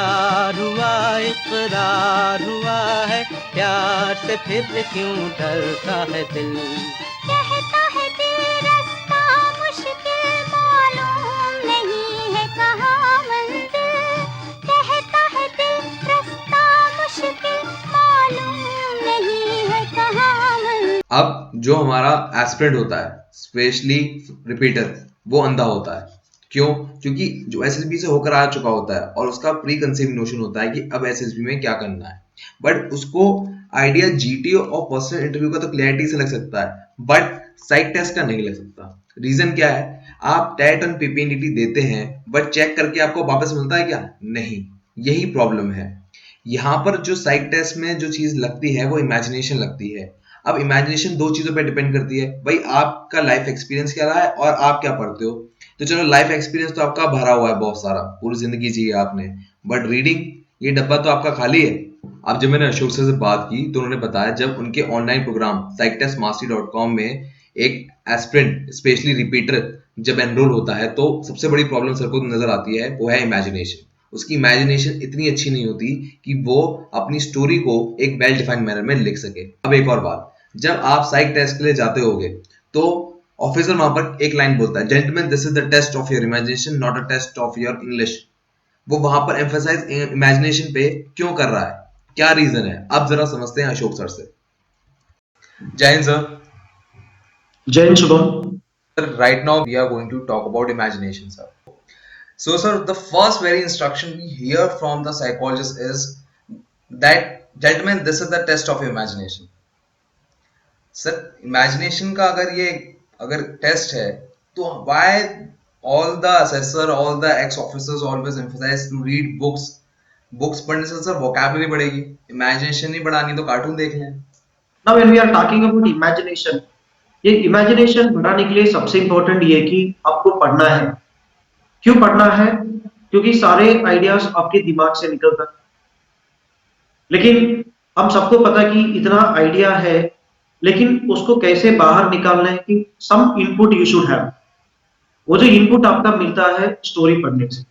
करार हुआ, इकरार हुआ है, प्यार से फिर क्यों डरता है दिल। कहता है दिल रास्ता मुश्किल, मालूम नहीं है कहाँ मंजिल। कहता है दिल रास्ता मुश्किल, मालूम नहीं है कहाँ मंजिल। अब जो हमारा एस्पिरेंट होता है, स्पेशली रिपीटर, वो अंधा होता है। क्यों? क्योंकि जो एसएसबी से होकर आ चुका होता है और उसका प्री कंसीव नोशन होता है कि अब एसएसबी में क्या करना है, बट उसको आइडिया जीटीओ और पर्सनल इंटरव्यू का तो क्लैरिटी से लग सकता है, बट साइक टेस्ट का नहीं लग सकता। रीजन क्या है? आप टेट और पीपीएनडीटी देते हैं, बट चेक करके आपको वापस मिलता है क्या? नहीं। यही प्रॉब्लम है। यहाँ पर जो साइक टेस्ट में जो चीज लगती है वो इमेजिनेशन लगती है। अब इमेजिनेशन दो चीजों पे डिपेंड करती है, भाई आपका लाइफ एक्सपीरियंस क्या रहा है और आप क्या पढ़ते हो। तो चलो, लाइफ एक्सपीरियंस तो आपका भरा हुआ है बहुत सारा, पूरी जिंदगी जी है आपने, बट रीडिंग, ये डब्बा तो आपका खाली है। अब जब मैंने अशोक सर से बात की तो उन्होंने बताया जब उनके ऑनलाइन प्रोग्राम psychtestmastery.com में एक एस्पिरेंट स्पेशली रिपीटर जब एनरोल होता है तो सबसे बड़ी प्रॉब्लम सर को नजर आती है, वो है इमेजिनेशन। उसकी इमेजिनेशन इतनी अच्छी नहीं होती कि वो अपनी स्टोरी को एक वेल डिफाइंड मैनर में लिख सके। अब एक और बात, जब आप साइक टेस्ट के लिए जाते होगे तो ऑफिसर वहां पर एक लाइन बोलता है, gentleman this is the test of your imagination not a test of your English. वो वहां पर एम्फेसाइज इमेजिनेशन पे क्यों कर रहा है, क्या रीजन है? अब जरा समझते हैं अशोक सर से। जय हिंद सर। जय Hind Shubham. Right now we are going to talk about imagination, sir. So sir, the first very instruction we hear from the psychologist is that, gentlemen, this is the test of your imagination. Sir, imagination का अगर test है तो why all the assessor, all the ex officers always emphasize to read books? Books पढ़ने से sir vocabulary बढ़ेगी, imagination नहीं बढ़ानी तो कार्टून देख लें। Now when we are talking about imagination, ये इमेजिनेशन बढ़ाने के लिए सबसे इंपॉर्टेंट ये कि आपको पढ़ना है। क्यों पढ़ना है? क्योंकि सारे आइडियाज आपके दिमाग से निकलता है, लेकिन हम सबको पता कि इतना आइडिया है, लेकिन उसको कैसे बाहर निकालना है कि सम इनपुट यू शुड हैव। वो जो इनपुट आपका मिलता है स्टोरी पढ़ने से।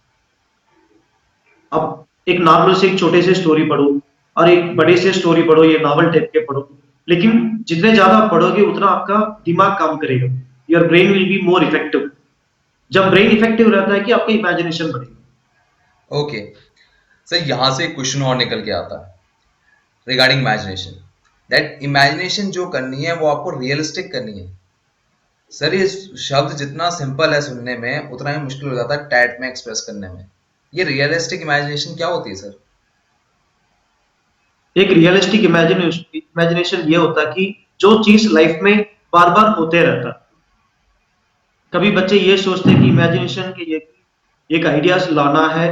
अब एक नॉर्मल से एक छोटे से स्टोरी पढ़ो और एक बड़े से स्टोरी पढ़ो, ये नॉवल टाइप के पढ़ो, लेकिन जितने ज्यादा पढ़ोगे उतना आपका दिमाग काम करेगा। Your brain will be more effective. जब ब्रेन इफेक्टिव रहता है कि आपका इमेजिनेशन बढ़ेगा। ओके सर, यहाँ से क्वेश्चन और निकल के आता है रिगार्डिंग इमेजिनेशन, दैट इमेजिनेशन जो करनी है वो आपको रियलिस्टिक करनी है। सर ये शब्द जितना सिंपल है सुनने में उतना ही मुश्किल हो जाता है टैट में एक्सप्रेस करने में। ये रियलिस्टिक इमेजिनेशन क्या होती है सर? एक रियलिस्टिक इमेजिनेशन ये होता है कि जो चीज लाइफ में बार बार होते रहता। कभी बच्चे ये सोचते हैं कि इमेजिनेशन के ये एक आइडियाज लाना है,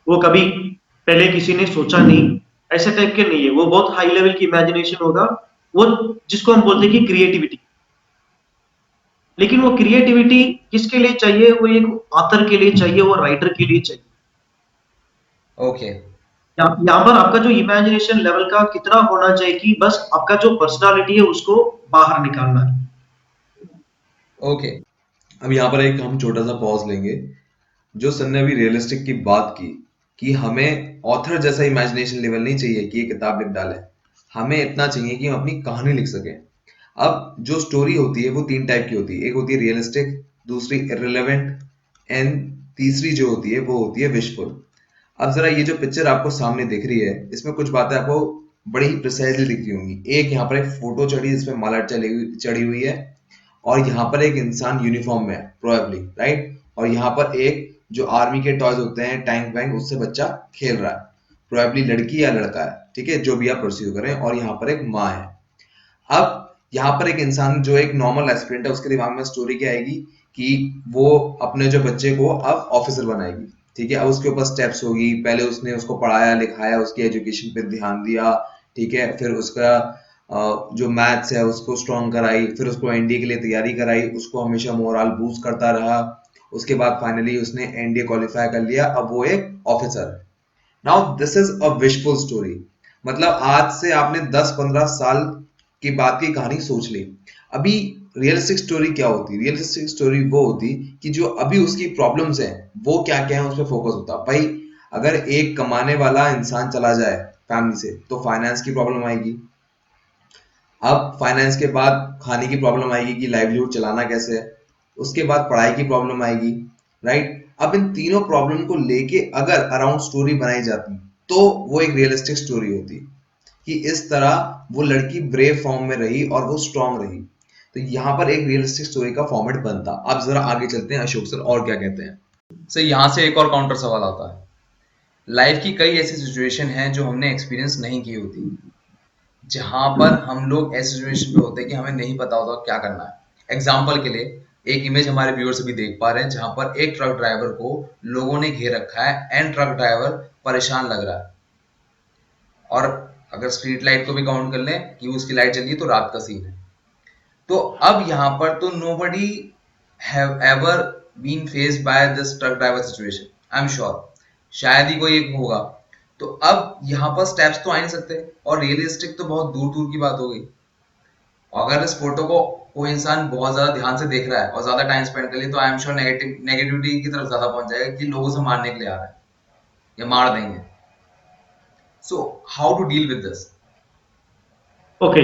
वो कभी पहले किसी ने सोचा नहीं, ऐसे टाइप के नहीं है। वो बहुत हाई लेवल की इमेजिनेशन होगा, वो जिसको हम बोलते हैं कि क्रिएटिविटी। लेकिन वो क्रिएटिविटी किसके लिए चाहिए? वो एक ऑथर के लिए चाहिए, वो राइटर के लिए चाहिए। ओके यहाँ पर आपका जो इमेजिनेशन लेवल का कितना होना चाहिए कि बस आपका जो पर्सनालिटी है उसको बाहर निकालना है। ओके अब यहाँ पर एक हम छोटा सा पॉज लेंगे। जो सर ने अभी रियलिस्टिक की बात की कि हमें ऑथर जैसा इमेजिनेशन लेवल नहीं चाहिए कि ये किताब लिख डाले, हमें इतना चाहिए कि हम अपनी कहानी लिख सकें। अब जो स्टोरी होती है वो तीन टाइप की होती है, एक होती है रियलिस्टिक, दूसरी इररिलेवेंट एंड तीसरी जो होती है वो होती है विशफुल। अब जरा ये जो पिक्चर आपको सामने दिख रही है इसमें कुछ बातें आपको बड़ी ही प्रिसाइजली दिख रही होंगी। एक यहाँ पर एक फोटो चढ़ी जिसमें माला चढ़ी हुई है और यहाँ पर एक इंसान यूनिफॉर्म में है प्रोबेबली, राइट? और यहाँ पर एक जो आर्मी के टॉयज होते हैं टैंक वैंक, उससे बच्चा खेल रहा है, प्रोबेबली लड़की या लड़का है, ठीक है, जो भी आप परस्यू करें। और यहाँ पर एक माँ है। अब यहाँ पर एक इंसान जो एक नॉर्मल एस्पिरेंट है उसके दिमाग में स्टोरी क्या आएगी कि वो अपने जो बच्चे को अब ऑफिसर बनाएगी, ठीक है। अब उसके ऊपर स्टेप्स होगी, पहले उसने उसको पढ़ाया लिखाया, उसकी एजुकेशन पे ध्यान दिया, ठीक है, फिर उसका जो मैथ्स है उसको स्ट्रॉन्ग कराई, फिर उसको एनडीए के लिए तैयारी कराई, उसको हमेशा मोरल बूस्ट करता रहा। उसके बाद फाइनली उसने एनडीए क्वालिफाई कर लिया, अब वो एक ऑफिसर है। Now this is a wishful story. मतलब आज से आपने 10-15 साल की बात की कहानी सोच ली। अभी रियलिस्टिक स्टोरी क्या होती? रियलिस्टिक स्टोरी वो होती कि जो अभी उसकी प्रॉब्लम्स हैं वो क्या क्या है उस पर फोकस होता। भाई अगर एक कमाने वाला इंसान चला जाए फैमिली से तो फाइनेंस की प्रॉब्लम आएगी। अब फाइनेंस के बाद खाने की प्रॉब्लम आएगी कि लाइवलीहुड चलाना कैसे है। उसके बाद पढ़ाई की प्रॉब्लम आएगी, राइट। अब इन तीनों प्रॉब्लम को लेके अगर अराउंड स्टोरी बनाई जाती तो वो एक रियलिस्टिक स्टोरी होती कि इस तरह वो लड़की ब्रेव फॉर्म में रही और वो स्ट्रांग रही। तो यहाँ पर एक रियलिस्टिक स्टोरी का फॉर्मेट बनता। अब जरा आगे चलते हैं, अशोक सर और क्या कहते हैं। सर यहाँ से एक और काउंटर सवाल आता है। लाइफ की कई ऐसी सिचुएशन हैं जो हमने एक्सपीरियंस नहीं की होती, जहां पर हम लोग ऐसी सिचुएशन पे होते हैं कि हमें नहीं पता होता क्या करना है। एग्जाम्पल के लिए एक इमेज हमारे व्यूअर्स भी देख पा रहे हैं जहां पर एक ट्रक ड्राइवर को लोगों ने घेर रखा है एंड ट्रक ड्राइवर परेशान लग रहा है। और अगर स्ट्रीट लाइट को भी काउंट कर लें कि उसकी लाइट जली है तो रात का सीन है। तो अब यहाँ पर तो nobody have ever been faced by this truck driver situation, I'm sure, शायद ही कोई एक होगा। तो अब यहाँ पर स्टेप्स तो आ नहीं सकते और रियलिस्टिक तो बहुत दूर दूर की बात हो गई। अगर इस फोटो को कोई इंसान बहुत ज्यादा ध्यान से देख रहा है और ज्यादा टाइम स्पेंड कर ले तो आई एम श्योर नेगेटिविटी की तरफ ज्यादा पहुंच जाएगा कि लोगों से मारने के लिए आ रहा है या मार देंगे। So how to deal with this? Okay,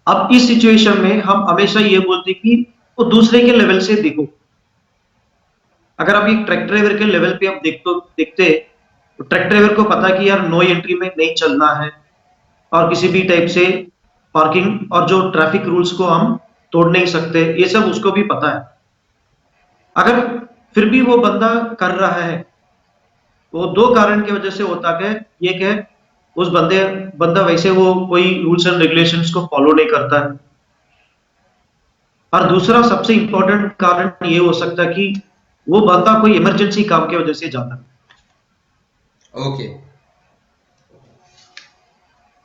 अब इस सिचुएशन में हम हमेशा ये बोलते हैं कि वो दूसरे के लेवल से देखो। अगर आप एक ट्रक ड्राइवर के लेवल पे आप देखते तो ट्रक ड्राइवर को पता कि यार नो एंट्री में नहीं चलना है और किसी भी टाइप से पार्किंग और जो ट्रैफिक रूल्स को हम तोड़ नहीं सकते, ये सब उसको भी पता है। अगर फिर भी वो बंदा कर रहा है, वो दो कारण की वजह से होता है। एक है उस बंदा वैसे वो कोई रूल्स एंड रेगुलेशंस को फॉलो नहीं करता है, और दूसरा सबसे इंपॉर्टेंट कारण ये हो सकता है कि वो बंदा कोई इमरजेंसी काम की वजह से जाता है। ओके,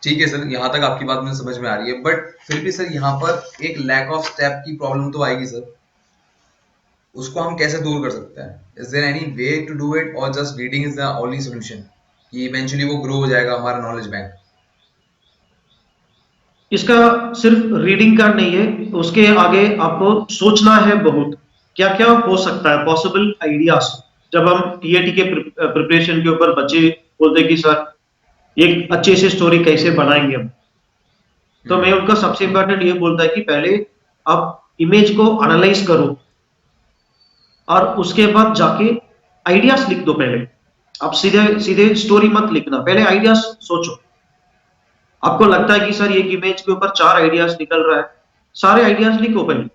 ठीक है सर, यहाँ तक आपकी बात मुझे समझ में आ रही है। बट फिर भी सर यहाँ पर एक लैक ऑफ स्टेप की प्रॉब्लम तो आएगी सर, उसको हम कैसे दूर कर सकते हैं? Is there any way to do it or just reading is the only solution कि इवेंचुअली वो ग्रो हो जाएगा हमारा नॉलेज बैंक? इसका सिर्फ रीडिंग का नहीं है, उसके आगे आपको सोचना है बहुत, क्या क्या हो सकता है, पॉसिबल आइडियाज। जब हम टीएटी के प्रिपरेशन के ऊपर बच्चे बोलते कि सर एक अच्छे से स्टोरी कैसे बनाएंगे हम, तो मैं उनका सबसे इंपॉर्टेंट ये बोलता है कि पहले आप इमेज को एनालाइज करो और उसके बाद जाके आइडियाज लिख दो। पहले आप सीधे सीधे स्टोरी मत लिखना, पहले आइडियाज सोचो। आपको लगता है कि सर एक इमेज के ऊपर 4 आइडियाज निकल रहा है, सारे आइडियाज लिखो पहले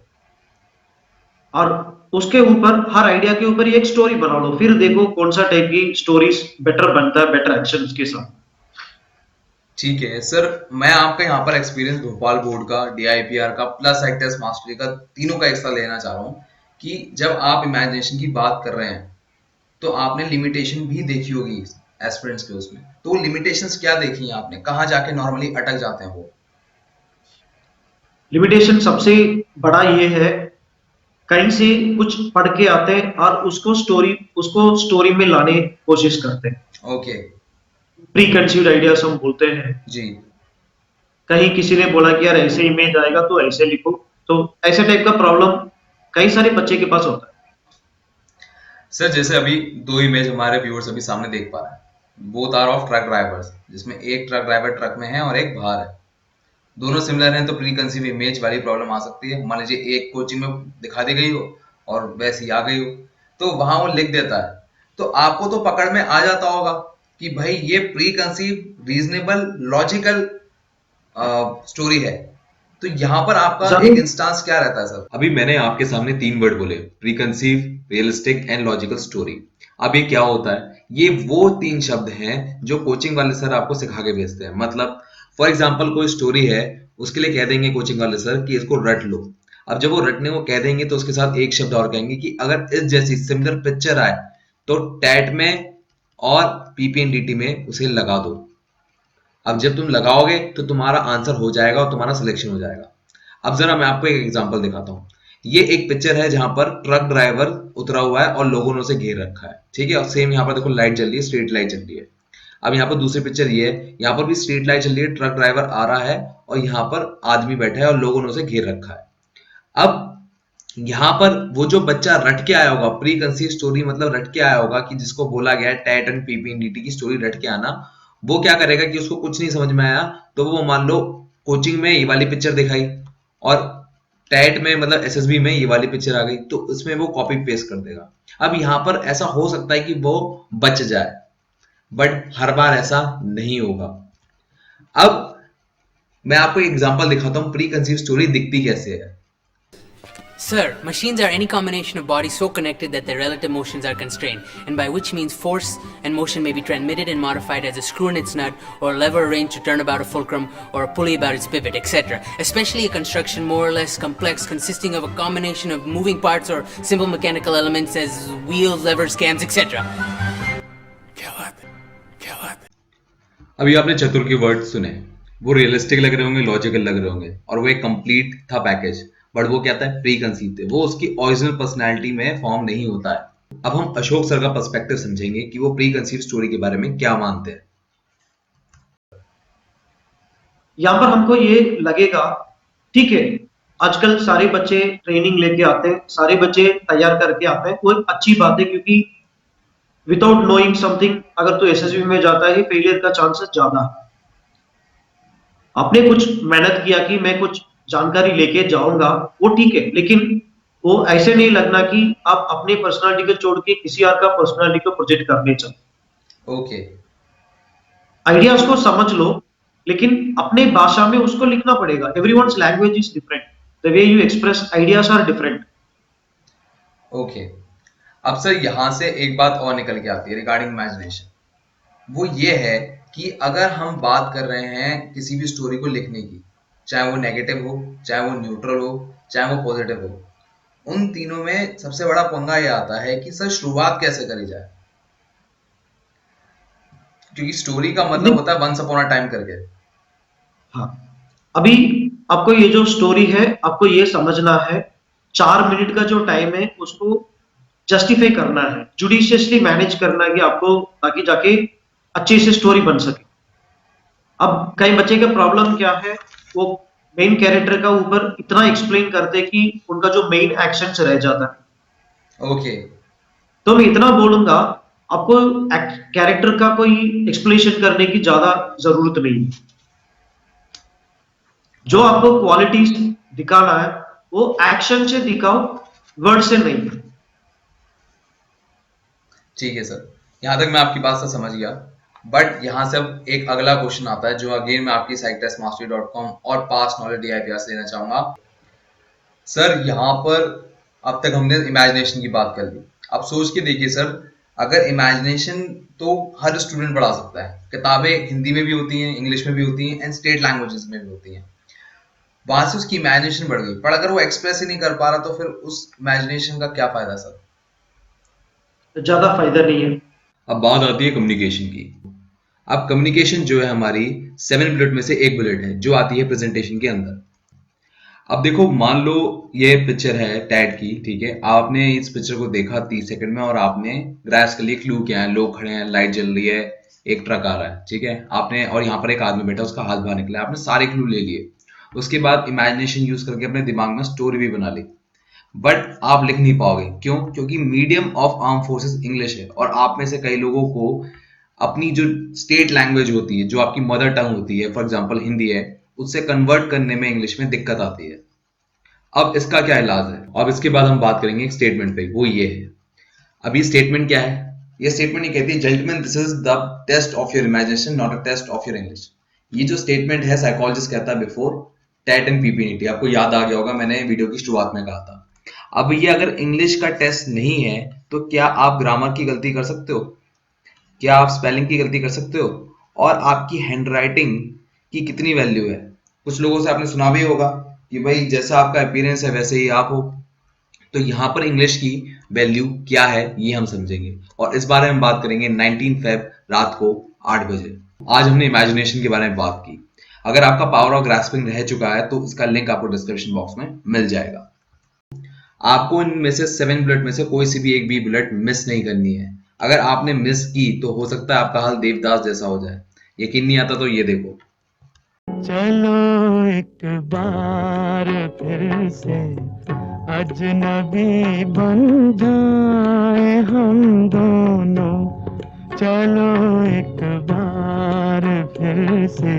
और उसके ऊपर हर आइडिया के ऊपर एक स्टोरी बना लो। फिर देखो कौन सा टाइप की स्टोरीज बेटर बनता है, बेटर एक्शंस के साथ। ठीक है सर, मैं आपका यहाँ पर एक्सपीरियंस भोपाल बोर्ड का, डीआईपीआर का प्लस एक्टर्स मास्टरी का, तीनों का एक्स्ट्रा लेना चाह रहा हूँ कि जब आप इमेजिनेशन की बात कर रहे हैं तो आपने लिमिटेशन भी देखी होगी एस्पिरेंट्स के उसमें, तो वो लिमिटेशंस क्या देखी हैं आपने, कहाँ जाके नॉर्मली अटक जाते हैं वो? लिमिटेशन सबसे बड़ा ये है, कहीं से कुछ पढ़ के आते हैं और उसको स्टोरी में लाने की कोशिश करते हैं। ओके, प्री कंसीव्ड आइडियाज हम बोलते हैं जी। कहीं किसी ने बोला कि यार ऐसे इमेज आएगा तो ऐसे लिखो, तो ऐसे टाइप का प्रॉब्लम कई सारे बच्चे के पास होता है। सर जैसे अभी 2 इमेज हमारे व्यूअर्स अभी सामने देख पा रहे हैं, both are of truck drivers, जिसमें एक ट्रक ड्राइवर ट्रक में है और एक बाहर है। दोनों सिमिलर हैं तो प्री कंसीव इमेज वाली प्रॉब्लम आ सकती है। मान लीजिए एक कोचिंग में दिखा दी गई हो और वैसी आ गई हो, तो वहां वो लिख देता है, तो आपको तो पकड़ में आ जाता होगा कि भाई ये pre conceive reasonable logical story है। तो यहाँ पर आपका एक इंस्टांस क्या रहता है सर? अभी मैंने आपके सामने 3 वर्ड बोले, प्रीकंसीव, रियलिस्टिक एंड लॉजिकल स्टोरी। अब ये क्या होता है? ये वो 3 शब्द हैं जो कोचिंग वाले सर आपको सिखा के भेजते हैं। मतलब फॉर एग्जाम्पल कोई स्टोरी है, उसके लिए कह देंगे कोचिंग वाले सर कि इसको रट लो। अब जब वो रटने को कह देंगे तो उसके साथ एक शब्द और कहेंगे कि अगर इस जैसी सिमिलर पिक्चर आए तो टैट में और पीपीएनडीटी में उसे लगा दो। अब जब तुम लगाओगे तो तुम्हारा आंसर हो जाएगा और तुम्हारा सिलेक्शन हो जाएगा। अब जरा मैं आपको एक एग्जांपल दिखाता हूँ। ये एक पिक्चर है जहां पर ट्रक ड्राइवर उतरा हुआ है और लोगों ने उसे घेर रखा है, ठीक है। और सेम यहाँ पर देखो लाइट जल रही है, स्ट्रीट लाइट जल रही है। अब यहाँ पर दूसरी पिक्चर ये है, यहाँ पर भी स्ट्रीट लाइट चल रही है, ट्रक ड्राइवर आ रहा है और यहाँ पर आदमी बैठा है और लोगों ने उसे घेर रखा है। अब यहाँ पर वो जो बच्चा रट के आया होगा, प्री कंसीव स्टोरी मतलब रट के आया होगा, कि जिसको बोला गया है टैट एंड पीपीएनडीटी की स्टोरी रट के आना, वो क्या करेगा कि उसको कुछ नहीं समझ में आया तो वो मान लो कोचिंग में ये वाली पिक्चर दिखाई और टैट में मतलब एसएसबी में ये वाली पिक्चर आ गई, तो इसमें वो कॉपी पेस्ट कर देगा। अब यहाँ पर ऐसा हो सकता है कि वो बच जाए, बट हर बार ऐसा नहीं होगा। अब मैं आपको एक एग्जांपल दिखाता हूँ प्री कंसीव स्टोरी दिखती कैसे है। Sir, machines are any combination of bodies so connected that their relative motions are constrained, and by which means force and motion may be transmitted and modified as a screw in its nut, or a lever arranged to turn about a fulcrum, or a pulley about its pivot, etc. Especially a construction more or less complex, consisting of a combination of moving parts or simple mechanical elements as wheels, levers, cams, etc. अभी आपने चतुर के word सुने, वो realistic लग रहे होंगे, logical लग रहे होंगे, और वो एक कंप्लीट था पैकेज, बट वो क्या था, प्री कंसीव थे, वो उसकी ओरिजिनल पर्सनैलिटी में फॉर्म नहीं होता है। अब हम अशोक सर का पर्सपेक्टिव समझेंगे कि वो प्री कंसीव स्टोरी के बारे में क्या मानते हैं। यहाँ पर हमको ये लगेगा, ठीक है, आजकल सारे बच्चे ट्रेनिंग लेके आते हैं, सारे बच्चे तैयार करके आते हैं, वो अच्छी बात है, क्योंकि विदाउट नोइंग समथिंग अगर तो एसएसबी में जाता है फेलियर का चांसेस ज्यादा है। आपने कुछ मेहनत किया कि मैं कुछ जानकारी लेके जाऊंगा, वो ठीक है, लेकिन वो ऐसे नहीं लगना कि आप अपनी पर्सनालिटी को छोड़ के किसी और का पर्सनालिटी को प्रोजेक्ट करने चले। ओके, आइडियाज को समझ लो, लेकिन अपने भाषा में उसको लिखना पड़ेगा। Everyone's language is different, the way you express ideas are different. Okay. अब सर यहाँ से एक बात और निकल के आती है रिगार्डिंग इमेजिनेशन, वो ये है कि अगर हम बात कर रहे हैं किसी भी स्टोरी को लिखने की, चाहे वो नेगेटिव हो, चाहे वो न्यूट्रल हो, चाहे वो पॉजिटिव हो, उन तीनों में सबसे बड़ा पंगा ये आता है कि सर शुरुआत कैसे करी जाए, क्योंकि स्टोरी का मतलब होता है वंस अपॉन अ टाइम करके। हाँ, अभी आपको ये जो स्टोरी है, आपको ये समझना है 4 मिनट का जो टाइम है उसको जस्टिफाई करना है, जुडिशियसली मैनेज करना है कि आपको ताकि जाके अच्छे से स्टोरी बन सके। अब कई बच्चे का प्रॉब्लम क्या है, वो मेन कैरेक्टर का ऊपर इतना एक्सप्लेन करते कि उनका जो मेन एक्शन रह जाता है। ओके, तो मैं इतना बोलूंगा, आपको कैरेक्टर का कोई एक्सप्लेनेशन करने की ज्यादा जरूरत नहीं। जो आपको क्वालिटीज दिखाना है वो एक्शन से दिखाओ, वर्ड से नहीं। ठीक है सर, यहाँ तक मैं आपकी बात से समझ गया, बट यहाँ से अब एक अगला क्वेश्चन आता है जो अगेन मैं आपकी साइट testmastery.com और पास्ट नॉलेज DIPR से लेना चाहूंगा। सर यहाँ पर अब तक हमने इमेजिनेशन की बात कर ली, अब सोच के देखिए सर, अगर इमेजिनेशन तो हर स्टूडेंट पढ़ा सकता है, किताबें हिंदी में भी होती हैं, इंग्लिश में भी होती हैं, एंड स्टेट लैंग्वेजेस में भी होती हैं, वहां से उसकी इमेजिनेशन बढ़ गई, पर अगर वो एक्सप्रेस ही नहीं कर पा रहा तो फिर उस इमेजिनेशन का क्या फायदा सर? ज्यादा फायदा नहीं है। अब बात आती है कम्युनिकेशन की। अब कम्युनिकेशन जो है हमारी 7 बुलेट में से एक बुलेट है जो आती है प्रेजेंटेशन के अंदर। अब देखो, मान लो ये पिक्चर है टैट की, ठीक है, आपने इस पिक्चर को देखा 30 सेकंड में और आपने ग्रास के लिए क्लू क्या है, लोग खड़े हैं, लाइट जल रही है, एक ट्रक आ रहा है, ठीक है, आपने, और यहाँ पर एक आदमी बैठा, उसका हाथ बाहर निकला, आपने सारे क्लू ले लिए। उसके बाद इमेजिनेशन यूज करके अपने दिमाग में स्टोरी भी बना ली, बट आप लिख नहीं पाओगे। क्यों? क्योंकि medium of arm forces English है, और आप में से कई लोगों को अपनी जो स्टेट लैंग्वेज होती है, जो आपकी मदर टंग होती है, फॉर एग्जांपल हिंदी है, उससे कन्वर्ट करने में इंग्लिश में दिक्कत आती है। अब इसका क्या इलाज है? अब इसके बाद हम बात करेंगे एक स्टेटमेंट पे, वो ये है। अब ये स्टेटमेंट क्या है? ये स्टेटमेंट ये कहती है, gentleman, this is the test of your imagination, not a test of your English. ये जो स्टेटमेंट है, साइकोलॉजिस्ट कहता है बिफोर टैट एंड पीपीएनटी। आपको याद आ गया होगा, मैंने वीडियो की शुरुआत में कहा था। अब ये अगर इंग्लिश का टेस्ट नहीं है तो क्या आप ग्रामर की गलती कर सकते हो? क्या आप स्पेलिंग की गलती कर सकते हो? और आपकी हैंडराइटिंग की कितनी वैल्यू है? कुछ लोगों से आपने सुना भी होगा कि भाई जैसा आपका अपीयरेंस है वैसे ही आप हो। तो यहाँ पर इंग्लिश की वैल्यू क्या है ये हम समझेंगे, और इस बारे में बात करेंगे 19 फेब रात को 8 बजे। आज हमने इमेजिनेशन के बारे में बात की। अगर आपका पावर ऑफ ग्रास्पिंग रह चुका है तो इसका लिंक आपको डिस्क्रिप्शन बॉक्स में मिल जाएगा। आपको इनमें से 7 बुलेट में से कोई सी भी एक भी बुलेट मिस नहीं करनी है। अगर आपने मिस की तो हो सकता है आपका हाल देवदास जैसा हो जाए। यकीन नहीं आता तो ये देखो। चलो एक बार फिर से अजनबी बन जाए हम दोनों, चलो एक बार फिर से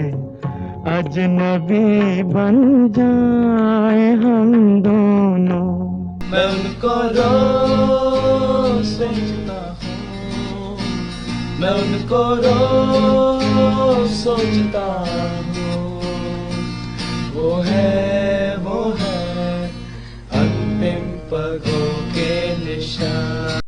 अजनबी बन जाए हम दोनों। मैं उनको रोज सोचता हूँ, मैं उनको रोज सोचता हूँ, वो है